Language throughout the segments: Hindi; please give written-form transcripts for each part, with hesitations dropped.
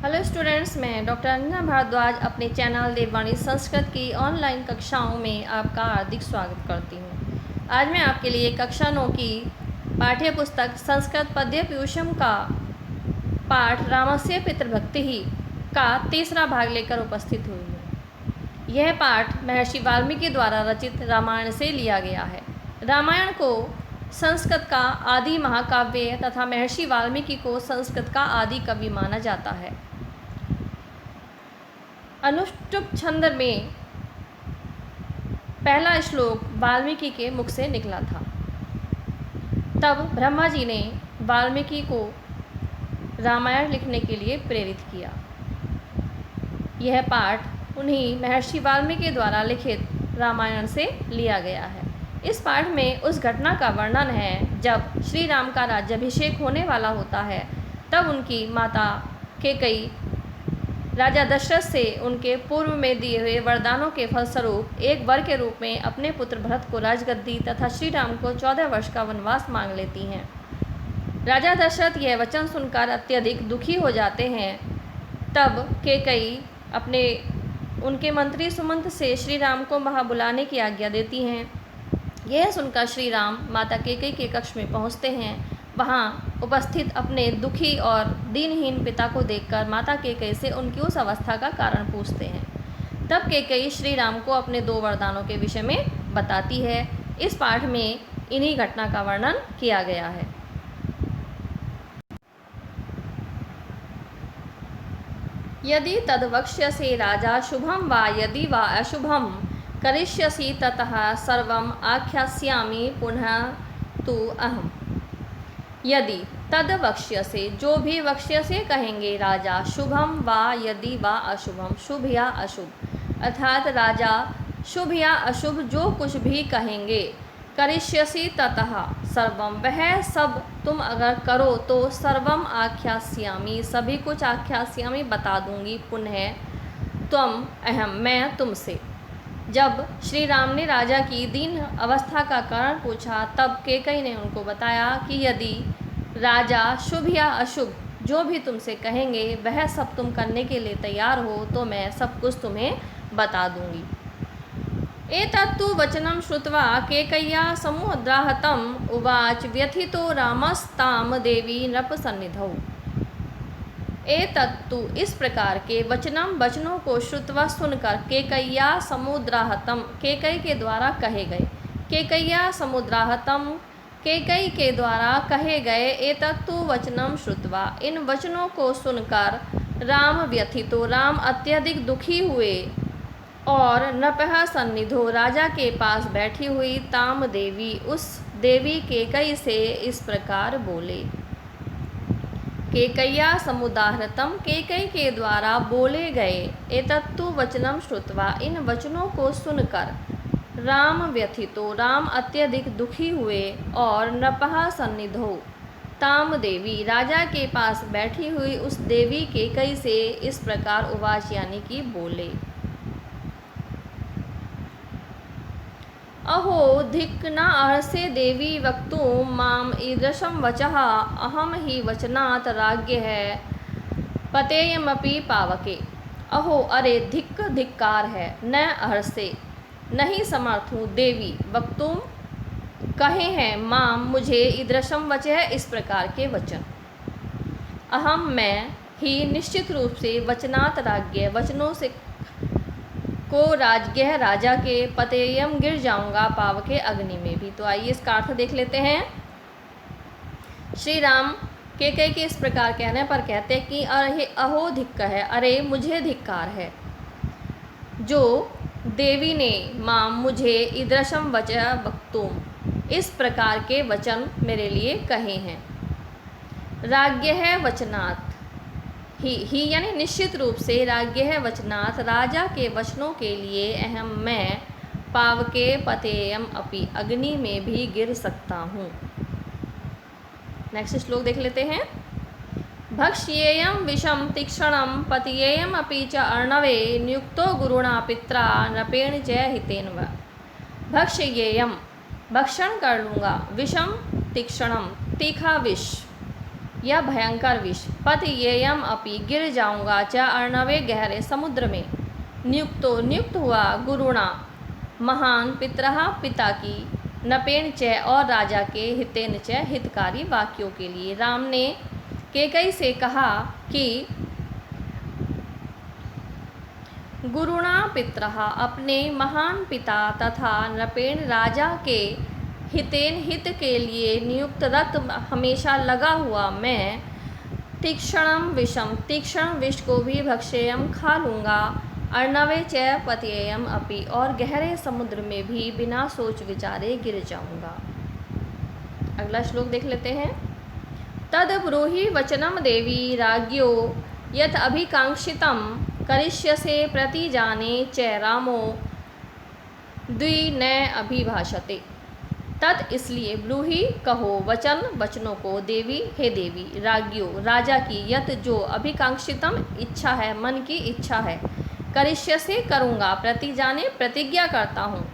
हेलो स्टूडेंट्स, मैं डॉक्टर अंजना भारद्वाज अपने चैनल देववाणी संस्कृत की ऑनलाइन कक्षाओं में आपका हार्दिक स्वागत करती हूँ। आज मैं आपके लिए कक्षा 9 की पाठ्य पुस्तक संस्कृत पद्य पीयूषम का पाठ रामस्य पितृभक्ति ही का तीसरा भाग लेकर उपस्थित हुई हूँ। यह पाठ महर्षि वाल्मीकि द्वारा रचित रामायण से लिया गया है। रामायण को संस्कृत का आदि महाकाव्य तथा महर्षि वाल्मीकि को संस्कृत का आदि कवि माना जाता है। अनुष्टुप छंद में पहला श्लोक वाल्मीकि के मुख से निकला था। तब ब्रह्मा जी ने वाल्मीकि को रामायण लिखने के लिए प्रेरित किया। यह पाठ उन्हीं महर्षि वाल्मीकि द्वारा लिखित रामायण से लिया गया है। इस पाठ में उस घटना का वर्णन है जब श्री राम का राज्याभिषेक होने वाला होता है। तब उनकी माता कैकेयी राजा दशरथ से उनके पूर्व में दिए हुए वरदानों के फलस्वरूप एक वर के रूप में अपने पुत्र भरत को राजगद्दी तथा श्री राम को 14 वर्ष का वनवास मांग लेती हैं। राजा दशरथ यह वचन सुनकर अत्यधिक दुखी हो जाते हैं। तब कैकेयी उनके मंत्री सुमंत से श्री राम को वहाँ बुलाने की आज्ञा देती हैं। यह सुनकर श्री राम माता कैकेयी के कक्ष में पहुँचते हैं। वहाँ उपस्थित अपने दुखी और दीनहीन पिता को देखकर माता कैकेयी से उनकी उस अवस्था का कारण पूछते हैं। तब कैकेयी श्री राम को अपने 2 वरदानों के विषय में बताती है। इस पाठ में इन्हीं घटना का वर्णन किया गया है। यदि तद वक्ष्यसे राजा शुभम वा यदि वा अशुभम करिष्यसि ततः सर्वम आख्यास्यामि पुनः तु अहम। यदि तद वक्ष्यसे, जो भी वक्ष्यसे कहेंगे राजा, शुभम वा यदि वा अशुभम, शुभ या अशुभ, अर्थात राजा शुभ या अशुभ जो कुछ भी कहेंगे, करिष्यसि ततः सर्वम, वह सब तुम अगर करो तो सर्वम आख्यास्यामि, सभी कुछ आख्यास्यामि बता दूंगी, पुनः त्वम अहम, मैं तुमसे। जब श्री राम ने राजा की दीन अवस्था का कारण पूछा तब कैकेयी ने उनको बताया कि यदि राजा शुभ या अशुभ जो भी तुमसे कहेंगे वह सब तुम करने के लिए तैयार हो तो मैं सब कुछ तुम्हें बता दूंगी। एतत्तु वचनं श्रुत्वा कैकेय्या समुद्राहतं उवाच व्यथितो रामस्तां देवी नृपसन्निधौ। एतत्तु, इस प्रकार के वचनों को श्रुत्वा सुनकर कैकेय्या समुद्राहतं, कैकेयी के द्वारा कहे गए। कैकेय्या समुद्राहतं, कैकेयी के द्वारा कहे गए। एतत्तु वचनं श्रुत्वा, इन वचनों को सुनकर राम व्यथितो, राम अत्यधिक दुखी हुए और नृपः सन्निधो, राजा के पास बैठी हुई ताम देवी, उस देवी कैकेयी से इस प्रकार बोले। कैकेय्या समुदाहृतं, कैकेयी के द्वारा बोले गए। एतत्तु वचनं श्रुत्वा, इन वचनों को सुनकर राम व्यथितो, राम अत्यधिक दुखी हुए और नृपः सन्निधौ, ताम देवी, राजा के पास बैठी हुई उस देवी कैकेयी से इस प्रकार उवाच यानी कि बोले। अहो धिक् न अर्हसे देवी वक्तुं माम ईदृशं वचः, अहम ही वचनात् राज्ञः पतेयमपि पावके। अहो, अरे, धिक्, धिक्कार है, न अर्हसे, नहीं समर्थ हूँ, देवी, वक्तुं, कहे हैं, माम, मुझे, ईदृशं वचः, इस प्रकार के वचन, अहम, मैं, ही, निश्चित रूप से, वचनात् राज्ञः, वचनों से को राज्ञः, राजा के, पतेयम, गिर जाऊंगा, पावके, अग्नि में भी। तो आइए इसका अर्थ देख लेते हैं। श्री राम कैकेयी के इस प्रकार कहने पर कहते हैं कि अरे, अहो धिक्क है, अरे मुझे धिक्कार है, जो देवी ने माम, मुझे, ईदृशम वचः वक्तुम, इस प्रकार के वचन मेरे लिए कहे हैं। राज्ञः वचनात्, ही यानी निश्चित रूप से, राज्ञः वचनात्, राजा के वचनों के लिए, अहम, मैं, पावके, पतेयम अपि, अग्नि में भी गिर सकता हूँ। नेक्स्ट श्लोक देख लेते हैं। भक्ष्येयं विषम तीक्ष्णं पतियेयम अपि च अर्णवे, नियुक्तो गुरुणा पित्रा नृपेण च हितेन वा। भक्ष्येयम, भक्षण कर लूँगा, विषम तीक्ष्णम, तीखा विष, यह भयंकर विष पतयेयम अपि गिर जाऊंगा च अर्णवे गहरे समुद्र में। नियुक्त हुआ गुरुणा महान पितरः पिता की नपेन च और राजा के हितेन च हितकारी वाक्यों के लिए। राम ने कैकई से कहा कि गुरुणा पितरः अपने महान पिता तथा नपेन राजा के हितेन हित के लिए नियुक्त रत हमेशा लगा हुआ मैं तीक्ष्ण विष को भी भक्षेयम खा लूँगा। अर्णवे च पतयेयम अपि और गहरे समुद्र में भी बिना सोच विचारे गिर जाऊंगा। अगला श्लोक देख लेते हैं। तद ब्रूहि वचनम देवी राज्ञो यत अभिकांक्षितम करिष्यसे प्रतिजाने च रामो द्वि न अभिभाषते। तद इसलिए ब्रूहि कहो वचनों को देवी हे देवी राज्ञो राजा की यत जो अभिकांक्षितम इच्छा है मन की इच्छा है करिष्य से करूँगा प्रतिजाने प्रतिज्ञा करता हूँ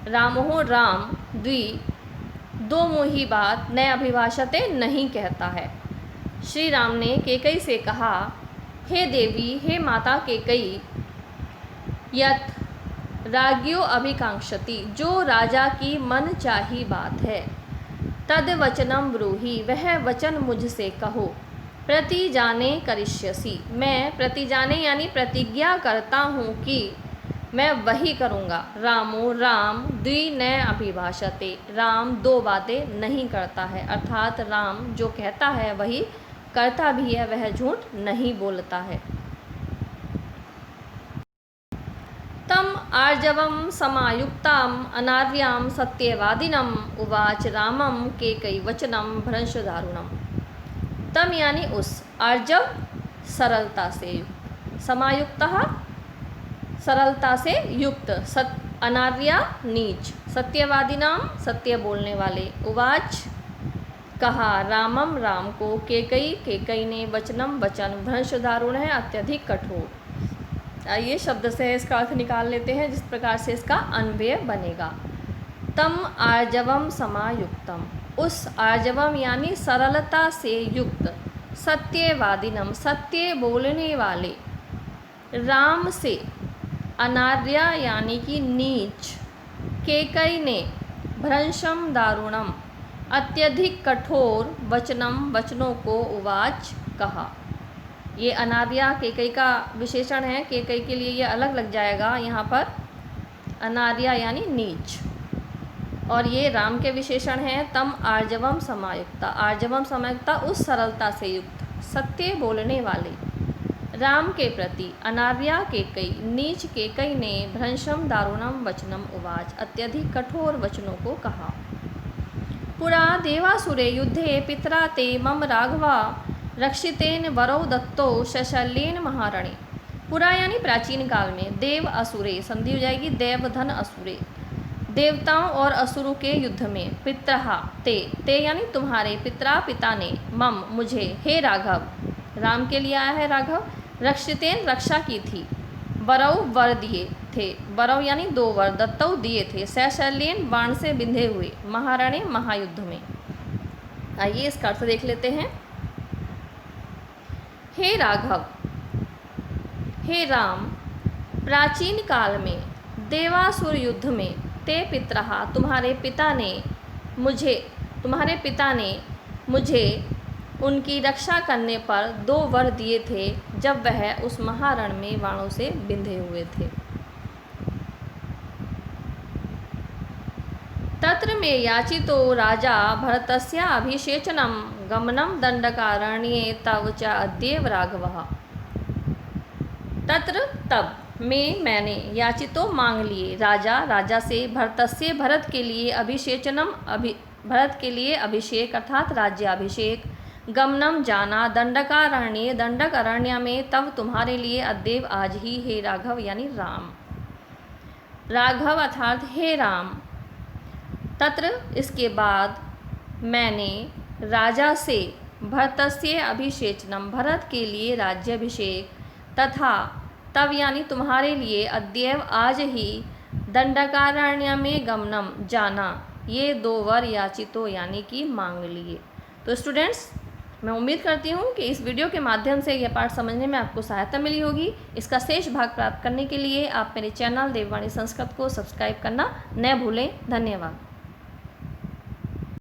रामो राम द्वि दो मुही बात न अभिभाषते नहीं कहता है। श्री राम ने कैकई से कहा हे देवी हे माता कैकई यत राज्ञो अभिकांक्षति जो राजा की मन चाही बात है तद वचनम ब्रूहि वह वचन मुझसे कहो प्रति जाने करिष्यसि मैं प्रति जाने यानी प्रतिज्ञा करता हूँ कि मैं वही करूँगा। रामो राम द्वि न अभिभाषते राम दो बातें नहीं करता है अर्थात राम जो कहता है वही करता भी है वह झूठ नहीं बोलता है। तम आर्जवम समायुक्ताम अनार्याम सत्यवादिनम उवाच रामम कैकई वचनम भ्रंश दारुणम। तम यानी उस आर्जव सरलता से युक्त समायुक्तः सरलता से युक्त अनार्या नीच सत्यवादिनाम सत्य बोलने वाले उवाच कहा रामम राम को कैकई ने वचनम वचन भ्रंश दारुण है अत्यधिक कठोर। आइए शब्द से इसका अर्थ निकाल लेते हैं जिस प्रकार से इसका अन्वय बनेगा। तम आर्जवम समायुक्तम उस आर्जवम यानी सरलता से युक्त सत्यवादिनम सत्य बोलने वाले राम से अनार्या यानी कि नीच कैकई ने भ्रंशम दारुणम अत्यधिक कठोर वचनों को उवाच कहा। ये अनार्या कैकई का विशेषण है कैकई के लिए ये अलग लग जाएगा यहाँ पर अनार्या यानी नीच और ये राम के विशेषण हैं। तम आर्जवम समायुक्ता उस सरलता से युक्त सत्य बोलने वाले राम के प्रति अनार्या कैकई नीच कैकई ने भ्रंशम दारुणम वचनम उवाच अत्यधिक कठोर वचनों को कहा। पुरा देवासुरे युद्धे पितरा ते मम राघवा रक्षितेन वरौ दत्तो शशल्येन महारणे। पुरा यानी प्राचीन काल में देव असुरे संधि हो जाएगी देव धन असुरे देवताओं और असुरों के युद्ध में पितरहा ते यानी तुम्हारे पिता ने मम मुझे हे राघव राम के लिए आया है राघव रक्षितेन रक्षा की थी वरौ वर दिए थे वरौ यानी दो वर दत्तौ दिए थे शैशल्येन बाण से बिंधे हुए महारणे महायुद्ध में। आइए इसका अर्थ देख लेते हैं। हे राघव हे राम प्राचीन काल में देवासुर युद्ध में ते पितरहा तुम्हारे पिता ने मुझे उनकी रक्षा करने पर दो वर दिए थे जब वह उस महारण में बाणों से बिंधे हुए थे। तत्र में याचितो राजा भरतस्य अभिषेचनम गमनम दंडकारण्ये तव च अद्येव राघवः। तत्र तब में मैंने याचितो मांग लिए राजा से भरतस्य भरत के लिए अभिषेक अर्थात राज्याभिषेक गमनम जाना दंडक अरण्य में तब तुम्हारे लिए अद्येव आज ही हे राघव यानी राम राघव अर्थात हे राम। तत्र इसके बाद मैंने राजा से भरतस्य अभिषेचनम भरत के लिए राज्याभिषेक तथा तब यानी तुम्हारे लिए अद्येव आज ही दंडकारण्य में गमनम जाना ये दो वर याचितो यानी कि मांग लिए। तो स्टूडेंट्स मैं उम्मीद करती हूँ कि इस वीडियो के माध्यम से यह पाठ समझने में आपको सहायता मिली होगी। इसका शेष भाग प्राप्त करने के लिए आप मेरे चैनल देववाणी संस्कृत को सब्सक्राइब करना न भूलें। धन्यवाद।